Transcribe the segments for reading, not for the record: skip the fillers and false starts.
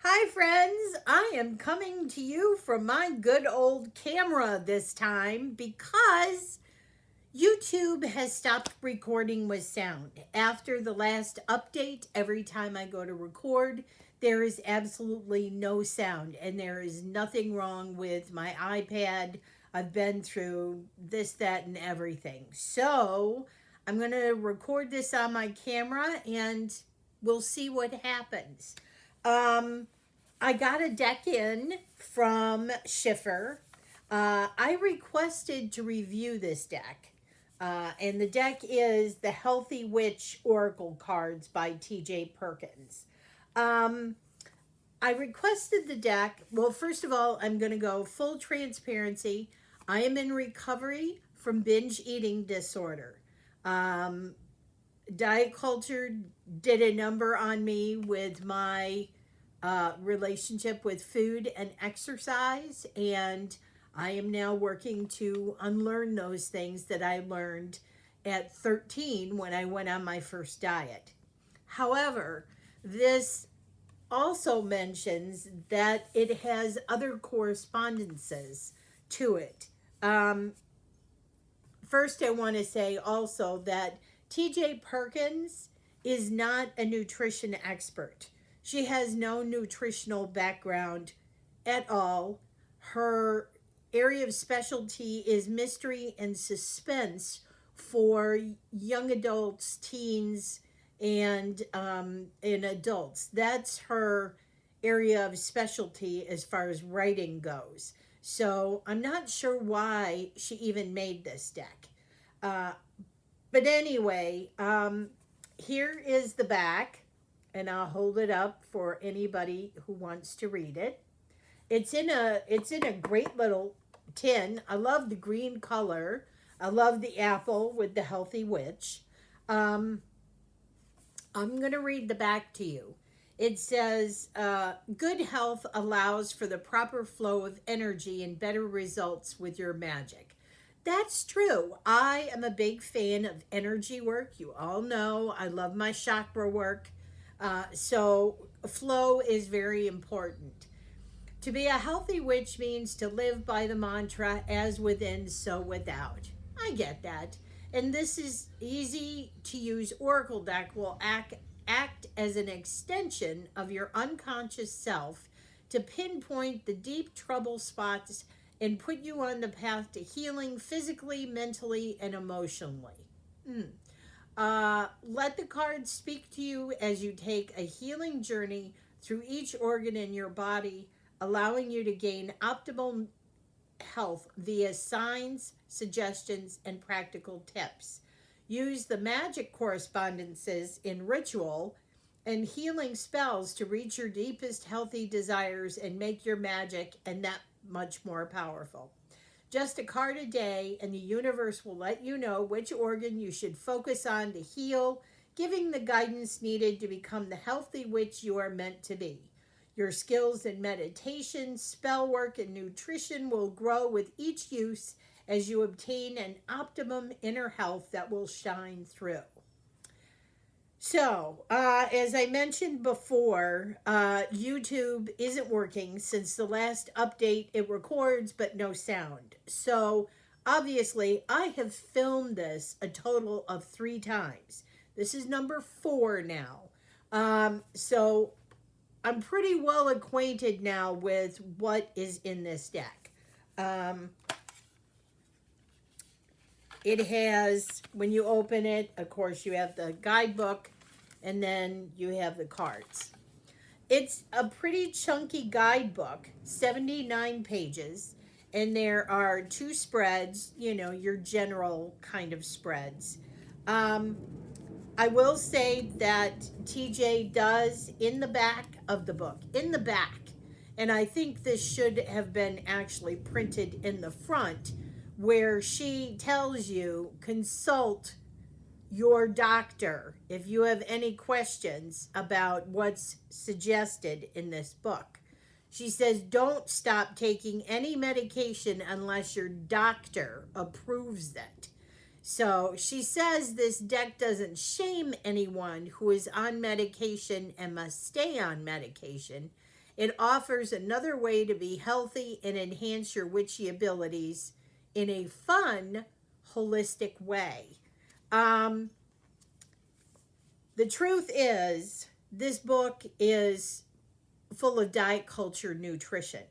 Hi, friends. I am coming to you from my good old camera this time because YouTube has stopped recording with sound. After the last update, every time I go to record, there is absolutely no sound, and there is nothing wrong with my iPad. I've been through this, that, and everything. So I'm going to record this on my camera and we'll see what happens. Um, I got a deck in from Schiffer. I requested to review this deck. And the deck is the Healthy Witch Oracle cards by TJ Perkins. Um, I requested the deck. Well, first of all, I'm going to go full transparency. I am in recovery from binge eating disorder. Um, Diet culture did a number on me with my relationship with food and exercise, and I am now working to unlearn those things that I learned at 13 when I went on my first diet. However, this also mentions that it has other correspondences to it. Um, First, I want to say also that TJ Perkins is not a nutrition expert. She has no nutritional background at all. Her area of specialty is mystery and suspense for young adults, teens, and adults. That's her area of specialty as far as writing goes. So I'm not sure why she even made this deck. Uh, but anyway, here is the back, and I'll hold it up for anybody who wants to read it. It's in a great little tin. I love the green color. I love the apple with the healthy witch. Um, I'm going to read the back to you. It says, good health allows for the proper flow of energy and better results with your magic. That's true. I am a big fan of energy work. You all know I love my chakra work. So, flow is very important. To be a healthy witch means to live by the mantra, as within, so without. I get that. And this is easy to use Oracle deck will act as an extension of your unconscious self to pinpoint the deep trouble spots and put you on the path to healing physically, mentally, and emotionally. Mm. Let the cards speak to you as you take a healing journey through each organ in your body, allowing you to gain optimal health via signs, suggestions, and practical tips. Use the magic correspondences in ritual and healing spells to reach your deepest healthy desires and make your magic and that much more powerful. Just a card a day, and the universe will let you know which organ you should focus on to heal, giving the guidance needed to become the healthy witch you are meant to be. Your skills in meditation, spell work, and nutrition will grow with each use as you obtain an optimum inner health that will shine through. So, as I mentioned before, YouTube isn't working since the last update. It records, but no sound. So, obviously, I have filmed this a total of 3 times. This is number 4 now. So, I'm pretty well acquainted now with what is in this deck. Um, it has, when you open it, of course, you have the guidebook and then you have the cards. It's a pretty chunky guidebook, 79 pages, and there are 2 spreads, your general kind of spreads. Um, I will say that TJ does in the back of the book, in the back, and I think this should have been actually printed in the front, where she tells you consult your doctor if you have any questions about what's suggested in this book. She says don't stop taking any medication unless your doctor approves it. So she says this deck doesn't shame anyone who is on medication and must stay on medication. It offers another way to be healthy and enhance your witchy abilities in a fun, holistic way. Um, the truth is, this book is full of diet culture nutrition.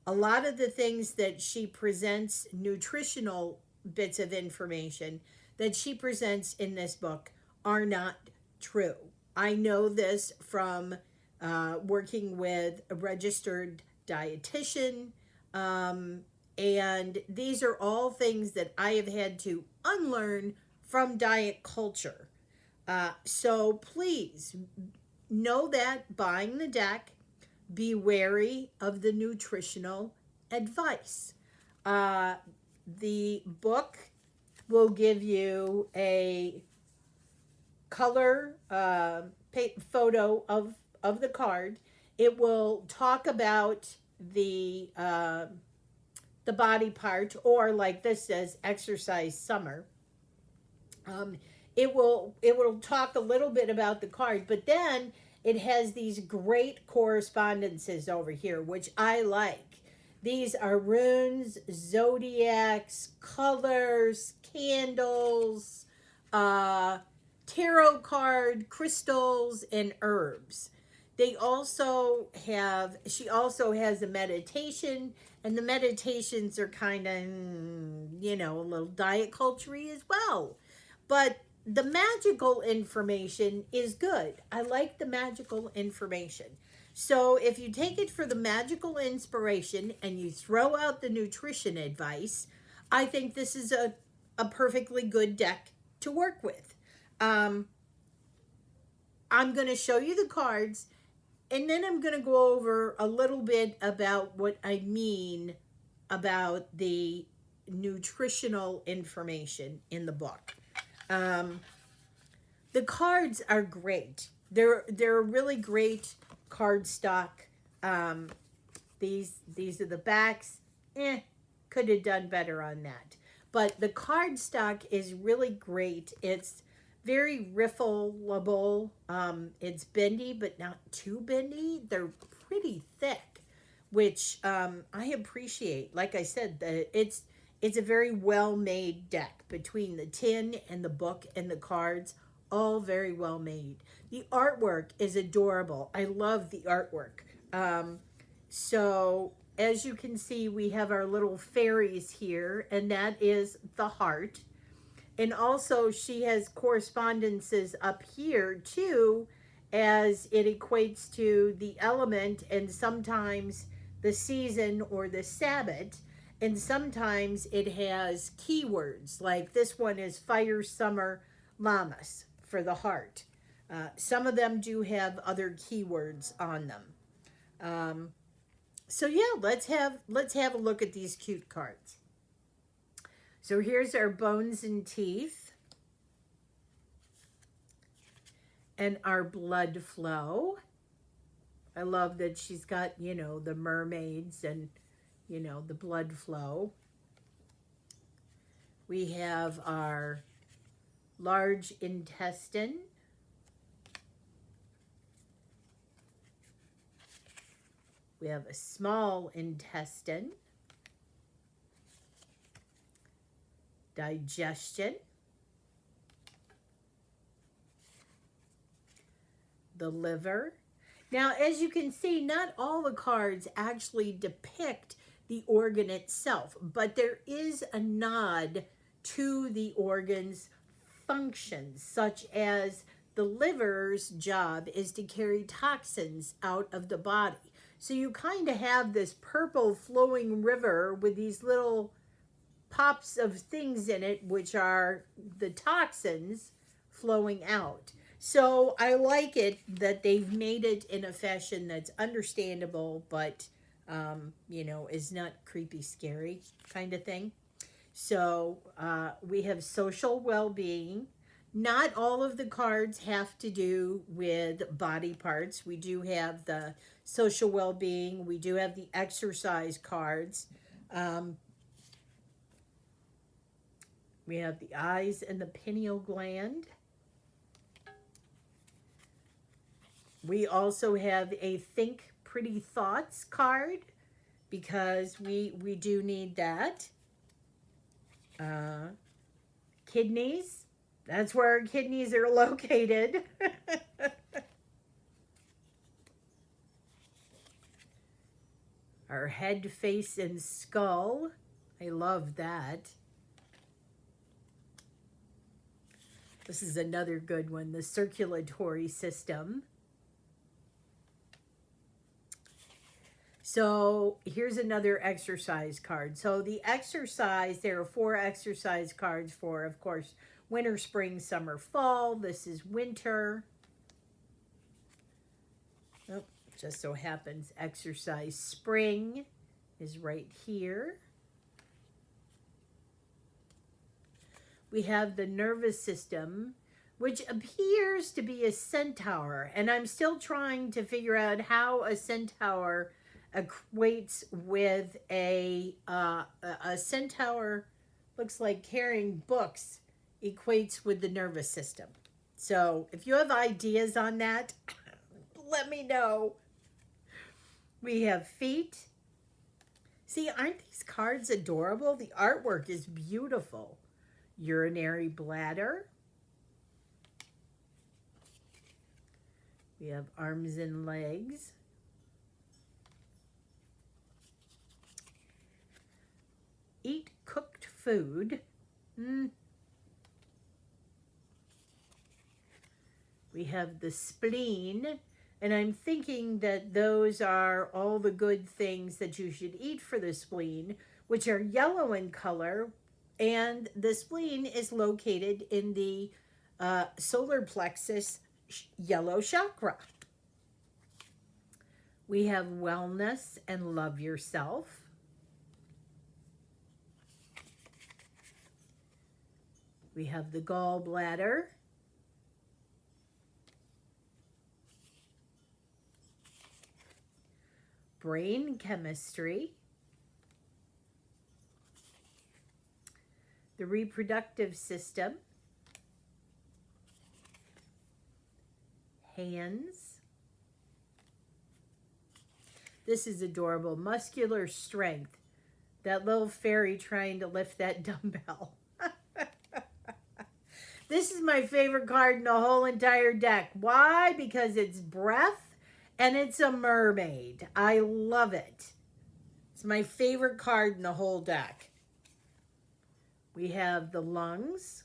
A lot of the things that she presents, nutritional bits of information that she presents in this book, are not true. I know this from working with a registered dietitian. And these are all things that I have had to unlearn from diet culture. So please know that buying the deck, be wary of the nutritional advice. Uh, the book will give you a color photo of the card. It will talk about the body part, or like this says, exercise summer. Um, it will talk a little bit about the card, but then it has these great correspondences over here, which I like. These are runes, zodiacs, colors, candles, uh, tarot card, crystals, and herbs. She also has a meditation, and the meditations are kind of, a little diet culture-y as well. But the magical information is good. I like the magical information. So if you take it for the magical inspiration and you throw out the nutrition advice, I think this is a perfectly good deck to work with. Um, I'm going to show you the cards, and then I'm going to go over a little bit about what I mean about the nutritional information in the book. Um, the cards are great. They're a really great card stock. Um, these are the backs. Could have done better on that. But the card stock is really great. It's very riffleable. It's bendy, but not too bendy. They're pretty thick, which I appreciate. Like I said, it's a very well made deck between the tin and the book and the cards. All very well made. The artwork is adorable. I love the artwork. So as you can see, we have our little fairies here, and that is the heart. And also she has correspondences up here too, as it equates to the element and sometimes the season or the Sabbath. And sometimes it has keywords, like this one is fire, summer, llamas for the heart. Some of them do have other keywords on them. So yeah, let's have a look at these cute cards. So here's our bones and teeth and our blood flow. I love that she's got, the mermaids and, the blood flow. We have our large intestine. We have a small intestine. Digestion. The liver. Now, as you can see, not all the cards actually depict the organ itself, but there is a nod to the organ's functions, such as the liver's job is to carry toxins out of the body. So you kind of have this purple flowing river with these little pops of things in it, which are the toxins flowing out. So I like it that they've made it in a fashion that's understandable, but, is not creepy, scary kind of thing. So we have social well-being. Not all of the cards have to do with body parts. We do have the social well-being. We do have the exercise cards. We have the eyes and the pineal gland. We also have a think Pretty Thoughts card because we do need that. Kidneys. That's where our kidneys are located. Our head, face, and skull. I love that. This is another good one. The circulatory system. So here's another exercise card. So the exercise, there are 4 exercise cards for, of course, winter, spring, summer, fall. This is winter. Oh, just so happens exercise spring is right here. We have the nervous system, which appears to be a centaur. And I'm still trying to figure out how a centaur equates with a centaur. Looks like carrying books equates with the nervous system. So if you have ideas on that, let me know. We have feet. See, aren't these cards adorable? The artwork is beautiful. Urinary bladder. We have arms and legs. Eat cooked food. We have the spleen, and I'm thinking that those are all the good things that you should eat for the spleen, which are yellow in color, and the spleen is located in the solar plexus yellow chakra. We have wellness and love yourself. We have the gallbladder. Brain chemistry. The reproductive system. Hands. This is adorable. Muscular strength. That little fairy trying to lift that dumbbell. This is my favorite card in the whole entire deck. Why? Because it's breath and it's a mermaid. I love it. It's my favorite card in the whole deck. We have the lungs.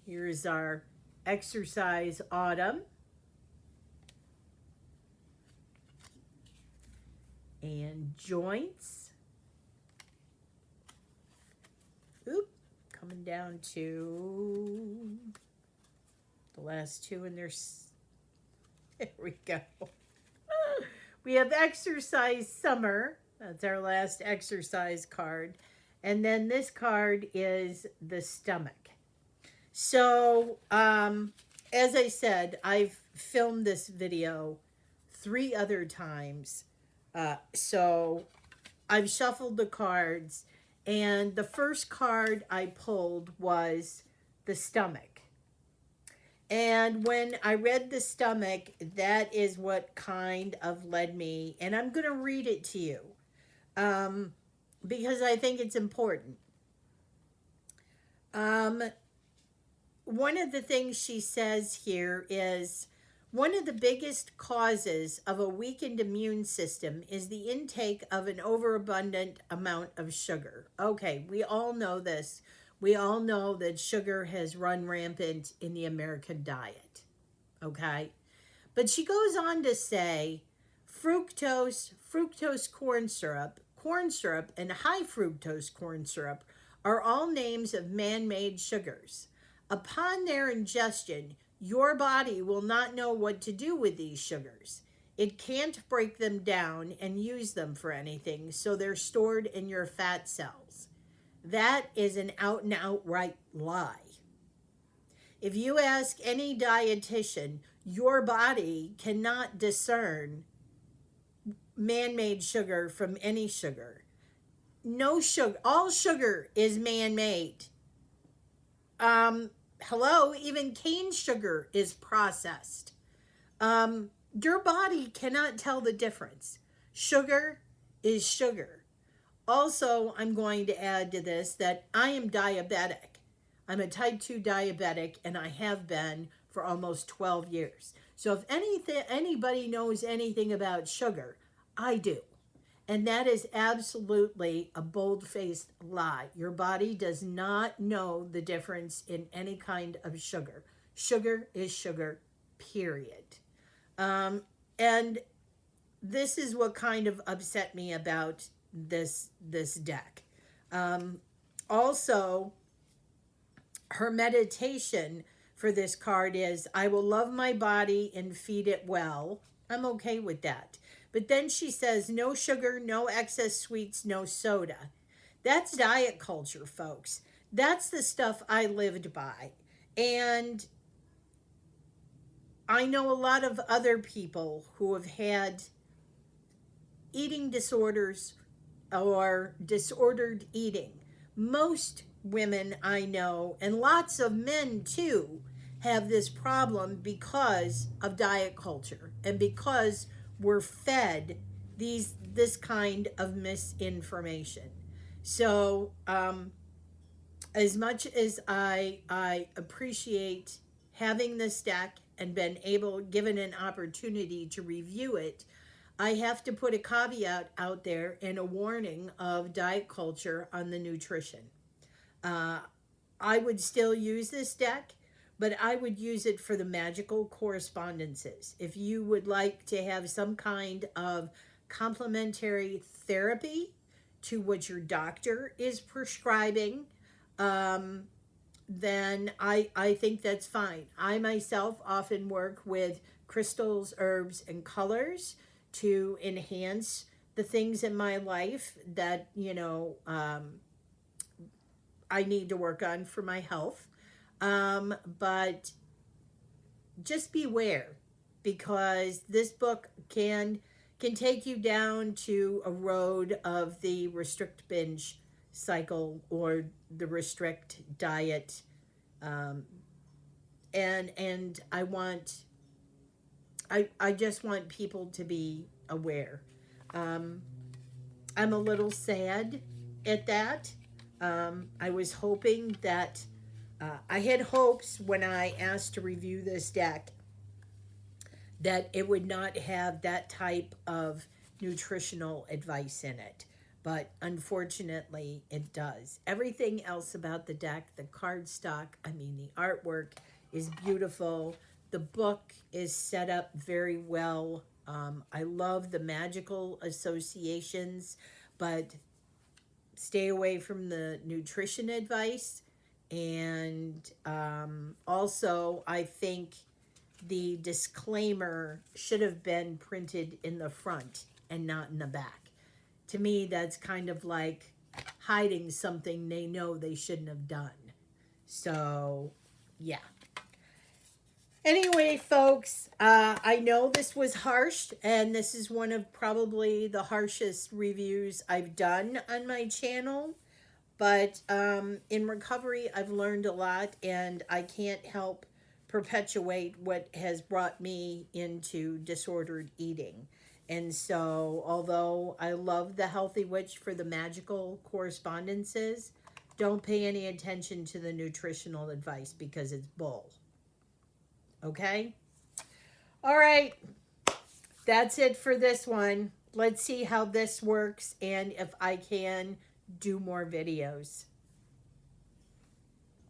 Here's our exercise autumn. And joints. Oop. Coming down to the last 2 in there. There we go. We have exercise summer. That's our last exercise card. And then this card is the stomach. So, as I said, I've filmed this video 3 other times. So I've shuffled the cards. And the first card I pulled was the stomach. And when I read the stomach, that is what kind of led me. And I'm going to read it to you because I think it's important. One of the things she says here is, one of the biggest causes of a weakened immune system is the intake of an overabundant amount of sugar. Okay, we all know this. We all know that sugar has run rampant in the American diet. Okay? But she goes on to say fructose corn syrup, and high fructose corn syrup are all names of man-made sugars. Upon their ingestion, your body will not know what to do with these sugars. It can't break them down and use them for anything, so they're stored in your fat cells. That is an out and outright lie. If you ask any dietitian, your body cannot discern man-made sugar from any sugar. No sugar, all sugar is man-made. Hello, even cane sugar is processed. Your body cannot tell the difference. Sugar is sugar. Also, I'm going to add to this that I am diabetic. I'm a type 2 diabetic, and I have been for almost 12 years. So if anybody knows anything about sugar, I do. And that is absolutely a bold faced lie. Your body does not know the difference in any kind of sugar. Sugar is sugar, period. Um, and this is what kind of upset me about this deck. Um, Also, her meditation for this card is I will love my body and feed it well. I'm okay with that. But then she says no sugar, no excess sweets, no soda. That's diet culture, folks. That's the stuff I lived by. And I know a lot of other people who have had eating disorders or disordered eating. Most women I know, and lots of men too, have this problem because of diet culture and because we're fed this kind of misinformation. So, as much as I appreciate having this deck and been able given an opportunity to review it, I have to put a caveat out there and a warning of diet culture on the nutrition. Uh, I would still use this deck, but I would use it for the magical correspondences. If you would like to have some kind of complementary therapy to what your doctor is prescribing, um, then I think that's fine. I myself often work with crystals, herbs, and colors to enhance the things in my life that, I need to work on for my health. But just beware because this book can take you down to a road of the restrict binge cycle or the restrict diet, um, and I just want people to be aware. um, I'm a little sad at that. I was hoping that I had hopes when I asked to review this deck that it would not have that type of nutritional advice in it. But unfortunately, it does. Everything else about the deck, the cardstock, I mean, the artwork is beautiful. The book is set up very well. I love the magical associations, but stay away from the nutrition advice. And also, I think the disclaimer should have been printed in the front and not in the back. To me, that's kind of like hiding something they know they shouldn't have done. So, yeah. Anyway, folks, I know this was harsh, and this is one of probably the harshest reviews I've done on my channel. But in recovery, I've learned a lot, and I can't help perpetuate what has brought me into disordered eating. And so, although I love the Healthy Witch for the magical correspondences, don't pay any attention to the nutritional advice because it's bull. Okay? All right. That's it for this one. Let's see how this works and if I can do more videos.